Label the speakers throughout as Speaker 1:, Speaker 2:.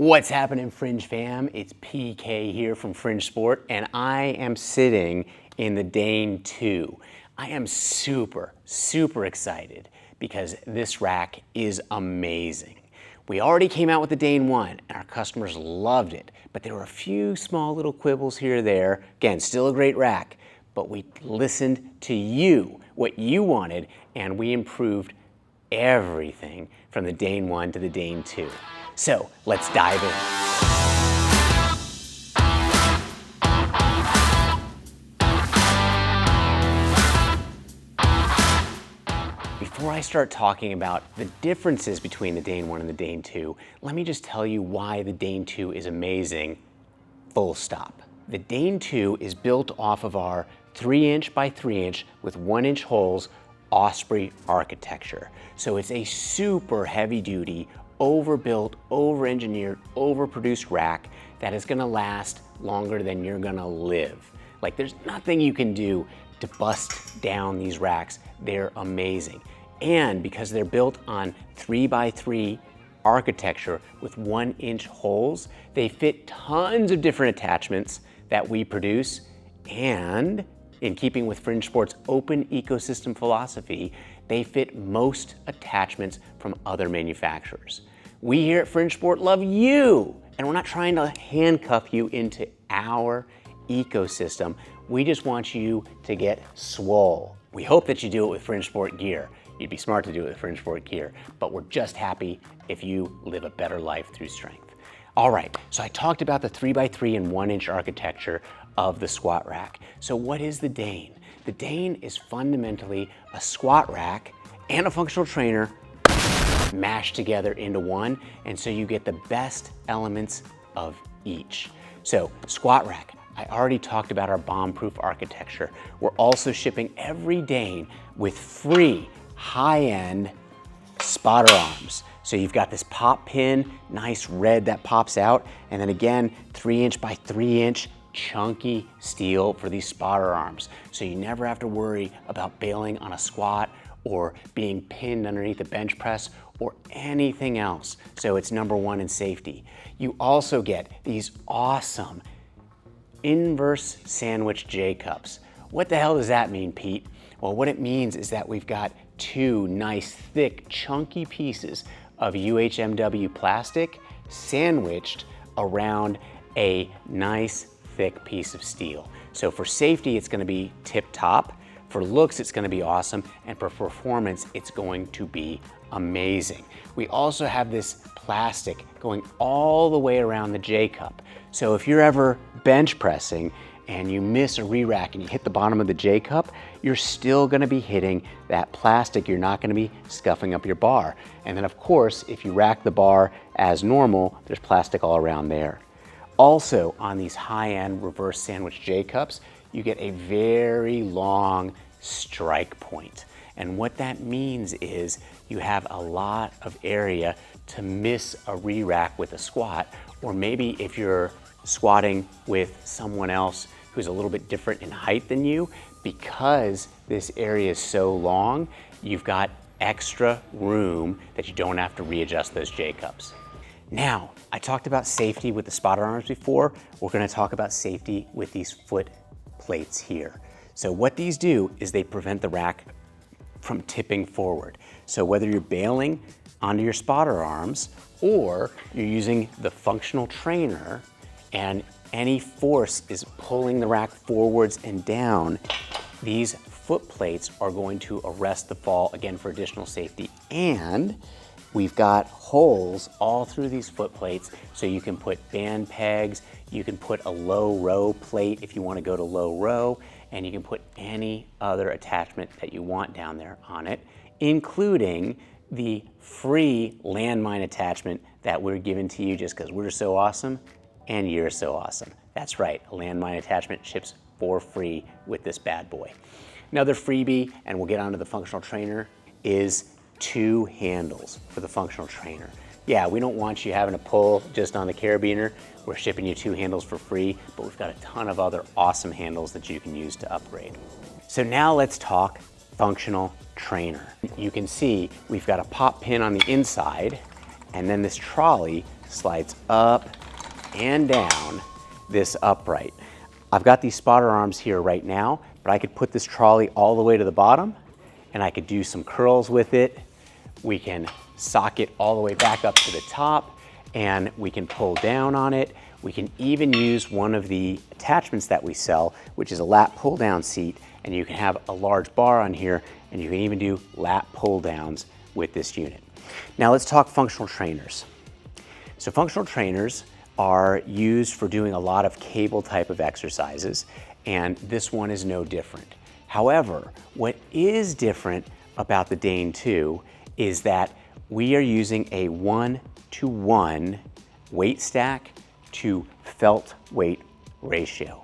Speaker 1: What's happening, Fringe fam? It's PK here from Fringe Sport, and I am sitting in the Dane 2. I am super excited because this rack is amazing. We already came out with the Dane 1 and our customers loved it, but there were a few small little quibbles here or there. Again, still a great rack, but we listened to you, what you wanted, and we improved everything from the Dane 1 to the Dane 2. So let's dive in. Before I start talking about the differences between the Dane 1 and the Dane 2, let me just tell you why the Dane 2 is amazing, full stop. The Dane 2 is built off of our 3" by 3" with 1" holes Osprey architecture. So it's a super heavy duty, overbuilt, over-engineered, overproduced rack that is gonna last longer than you're gonna live. Like, there's nothing you can do to bust down these racks. They're amazing. And because they're built on 3 by 3 architecture with 1" holes, they fit tons of different attachments that we produce, and in keeping with Fringe Sport's open ecosystem philosophy, they fit most attachments from other manufacturers. We here at Fringe Sport love you, and we're not trying to handcuff you into our ecosystem. We just want you to get swole. We hope that you do it with Fringe Sport gear. You'd be smart to do it with Fringe Sport gear, but we're just happy if you live a better life through strength. All right, so I talked about the 3 by 3 and 1" architecture of the squat rack. So what is the Dane? The Dane is fundamentally a squat rack and a functional trainer mashed together into one, and so you get the best elements of each. So squat rack, I already talked about our bomb-proof architecture. We're also shipping every Dane with free high-end spotter arms. So you've got this pop pin, nice red that pops out, and then again, 3" by 3" chunky steel for these spotter arms. So you never have to worry about bailing on a squat or being pinned underneath the bench press or anything else. So it's #1 in safety. You also get these awesome inverse sandwich J-cups. What the hell does that mean, Pete? Well, what it means is that we've got two nice, thick, chunky pieces of UHMW plastic sandwiched around a nice, thick piece of steel. So for safety, it's gonna be tip-top. For looks, it's gonna be awesome. And for performance, it's going to be amazing. We also have this plastic going all the way around the J-cup. So if you're ever bench pressing and you miss a re-rack and you hit the bottom of the J-cup, you're still gonna be hitting that plastic. You're not gonna be scuffing up your bar. And then of course, if you rack the bar as normal, there's plastic all around there. Also, on these high-end reverse sandwich J-cups, you get a very long strike point. And what that means is you have a lot of area to miss a re-rack with a squat, or maybe if you're squatting with someone else who's a little bit different in height than you, because this area is so long, you've got extra room that you don't have to readjust those J-cups. Now, I talked about safety with the spotter arms before. We're gonna talk about safety with these foot plates here. So what these do is they prevent the rack from tipping forward. So whether you're bailing onto your spotter arms or you're using the functional trainer and any force is pulling the rack forwards and down, these foot plates are going to arrest the fall, again, for additional safety. And we've got holes all through these foot plates, so you can put band pegs, you can put a low row plate if you want to go to low row, and you can put any other attachment that you want down there on it, including the free landmine attachment that we're giving to you just because we're so awesome and you're so awesome. That's right, a landmine attachment ships for free with this bad boy. Another freebie, and we'll get onto the functional trainer, is 2 handles for the functional trainer. Yeah, we don't want you having to pull just on the carabiner. We're shipping you 2 handles for free, but we've got a ton of other awesome handles that you can use to upgrade. So now let's talk functional trainer. You can see we've got a pop pin on the inside and then this trolley slides up and down this upright. I've got these spotter arms here right now, but I could put this trolley all the way to the bottom and I could do some curls with it. We can sock it all the way back up to the top and we can pull down on it. We can even use one of the attachments that we sell, which is a lap pull down seat, and you can have a large bar on here and you can even do lap pull downs with this unit. Now let's talk functional trainers. So functional trainers are used for doing a lot of cable type of exercises, and this one is no different. However, what is different about the Dane 2 is that we are using a 1-to-1 weight stack to felt weight ratio.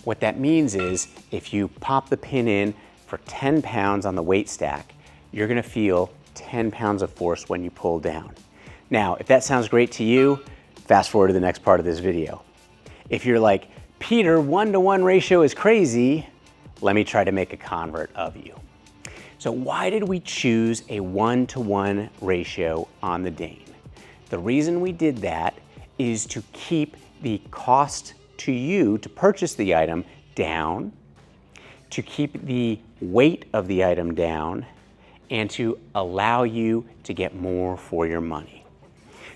Speaker 1: What that means is if you pop the pin in for 10 pounds on the weight stack, you're gonna feel 10 pounds of force when you pull down. Now, if that sounds great to you, fast forward to the next part of this video. If you're like, Peter, 1-to-1 ratio is crazy, let me try to make a convert of you. So why did we choose a 1-to-1 ratio on the Dane? The reason we did that is to keep the cost to you to purchase the item down, to keep the weight of the item down, and to allow you to get more for your money.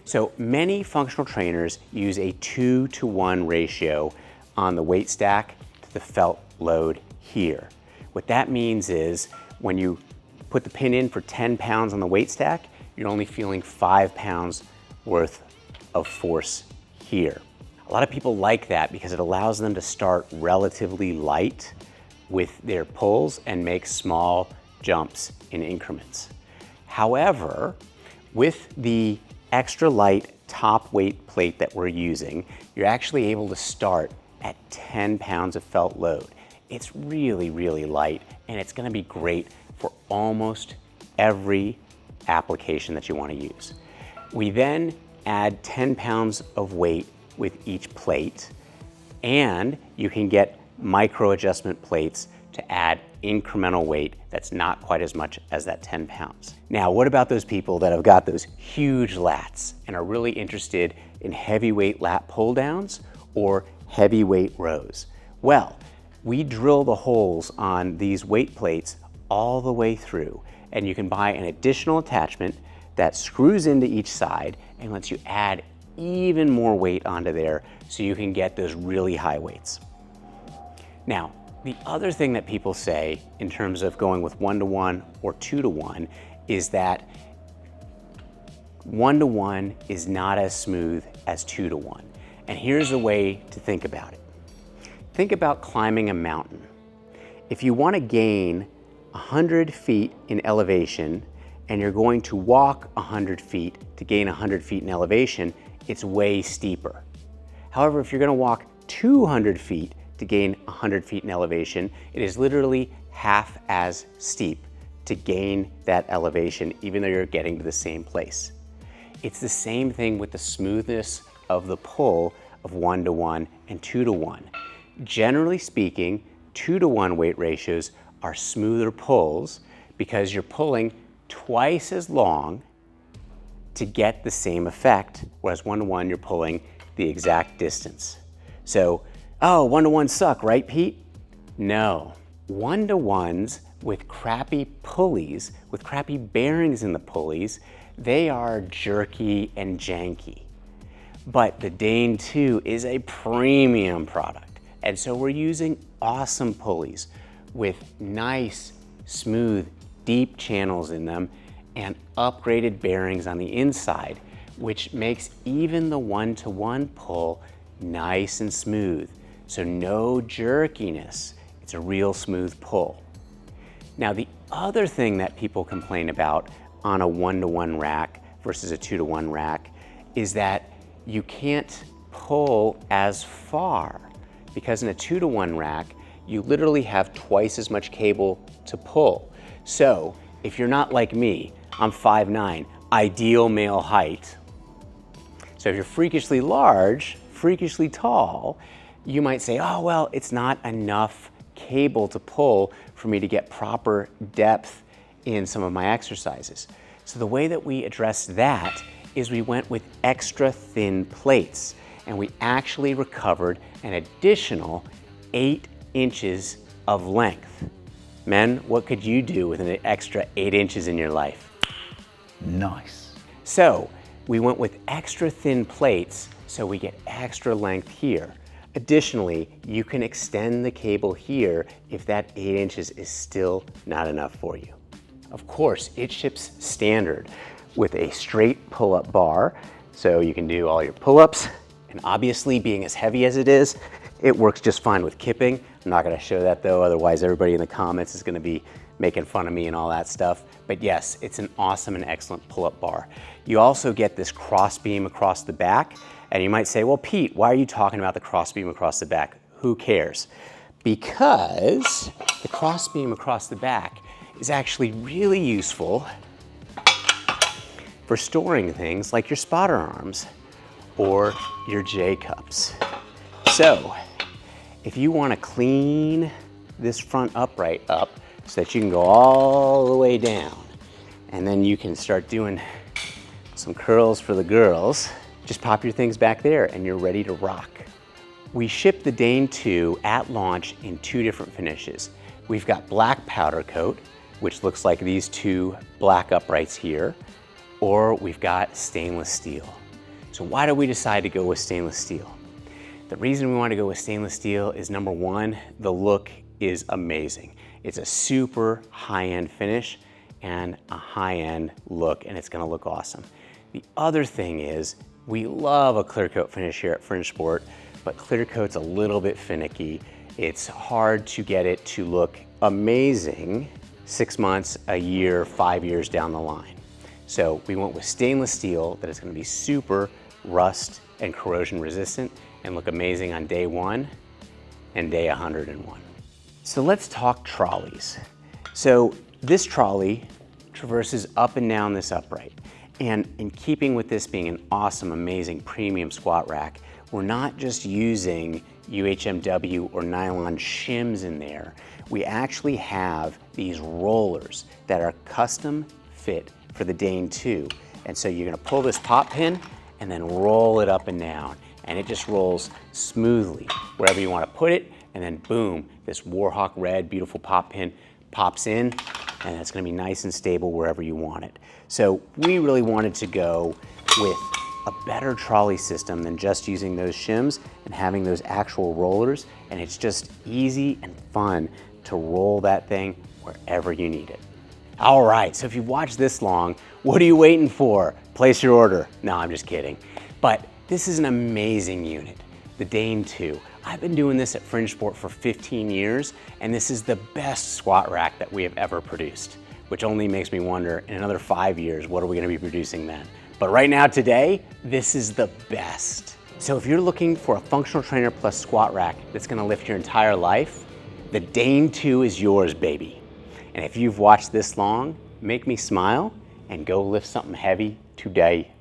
Speaker 1: So many functional trainers use a 2-to-1 ratio on the weight stack to the felt load here. What that means is when you put the pin in for 10 pounds on the weight stack, you're only feeling 5 pounds worth of force here. A lot of people like that because it allows them to start relatively light with their pulls and make small jumps in increments. However, with the extra light top weight plate that we're using, you're actually able to start at 10 pounds of felt load. It's really, really light, and it's gonna be great for almost every application that you wanna use. We then add 10 pounds of weight with each plate, and you can get micro adjustment plates to add incremental weight that's not quite as much as that 10 pounds. Now, what about those people that have got those huge lats and are really interested in heavyweight lat pull downs or heavyweight rows? Well, we drill the holes on these weight plates all the way through, and you can buy an additional attachment that screws into each side and lets you add even more weight onto there so you can get those really high weights. Now, the other thing that people say in terms of going with 1-to-1 or 2-to-1 is that 1-to-1 is not as smooth as 2-to-1. And here's a way to think about it. Think about climbing a mountain. If you want to gain 100 feet in elevation and you're going to walk 100 feet to gain 100 feet in elevation, it's way steeper. However, if you're going to walk 200 feet to gain 100 feet in elevation, it is literally half as steep to gain that elevation, even though you're getting to the same place. It's the same thing with the smoothness of the pull of 1-to-1 and 2-to-1. Generally speaking, 2-to-1 weight ratios are smoother pulls because you're pulling twice as long to get the same effect, whereas 1-to-1 you're pulling the exact distance. So, oh, 1-to-1 suck, right, Pete? No. 1-to-1s with crappy pulleys, with crappy bearings in the pulleys, they are jerky and janky. But the Dane 2 is a premium product, and so we're using awesome pulleys with nice, smooth, deep channels in them and upgraded bearings on the inside, which makes even the 1-to-1 pull nice and smooth. So no jerkiness. It's a real smooth pull. Now, the other thing that people complain about on a 1-to-1 rack versus a 2-to-1 rack is that you can't pull as far, because in a 2-to-1 rack, you literally have twice as much cable to pull. So if you're not like me, I'm 5'9", ideal male height. So if you're freakishly large, freakishly tall, you might say, oh, well, it's not enough cable to pull for me to get proper depth in some of my exercises. So the way that we address that is we went with extra thin plates, and we actually recovered an additional 8 inches of length. Men, what could you do with an extra 8 inches in your life?
Speaker 2: Nice.
Speaker 1: So we went with extra thin plates so we get extra length here. Additionally, you can extend the cable here if that 8 inches is still not enough for you. Of course, it ships standard with a straight pull-up bar, so you can do all your pull-ups. And obviously, being as heavy as it is, it works just fine with kipping. I'm not gonna show that though, otherwise everybody in the comments is gonna be making fun of me and all that stuff. But yes, it's an awesome and excellent pull-up bar. You also get this cross beam across the back, and you might say, well, Pete, why are you talking about the cross beam across the back? Who cares? Because the cross beam across the back is actually really useful for storing things like your spotter arms or your J-cups. So if you want to clean this front upright up so that you can go all the way down, and then you can start doing some curls for the girls, just pop your things back there and you're ready to rock. We ship the Dane 2 at launch in 2 different finishes. We've got black powder coat, which looks like these 2 black uprights here, or we've got stainless steel. So why did we decide to go with stainless steel? The reason we want to go with stainless steel is, number one, the look is amazing. It's a super high-end finish and a high-end look, and it's gonna look awesome. The other thing is, we love a clear coat finish here at Fringe Sport, but clear coat's a little bit finicky. It's hard to get it to look amazing 6 months, a year, 5 years down the line. So we went with stainless steel that is gonna be super rust and corrosion resistant and look amazing on day 1 and day 101. So let's talk trolleys. So this trolley traverses up and down this upright. And in keeping with this being an awesome, amazing premium squat rack, we're not just using UHMW or nylon shims in there. We actually have these rollers that are custom fit for the Dane 2. And so you're gonna pull this pop pin and then roll it up and down. And it just rolls smoothly wherever you wanna put it. And then boom, this Warhawk red, beautiful pop pin pops in, and it's gonna be nice and stable wherever you want it. So we really wanted to go with a better trolley system than just using those shims and having those actual rollers, and it's just easy and fun to roll that thing wherever you need it. All right, so if you've watched this long, what are you waiting for? Place your order. No, I'm just kidding. But this is an amazing unit, the Dane 2. I've been doing this at Fringe Sport for 15 years, and this is the best squat rack that we have ever produced, which only makes me wonder, in another 5 years, what are we gonna be producing then? But right now, today, this is the best. So if you're looking for a functional trainer plus squat rack that's gonna lift your entire life, the Dane 2 is yours, baby. And if you've watched this long, make me smile and go lift something heavy today.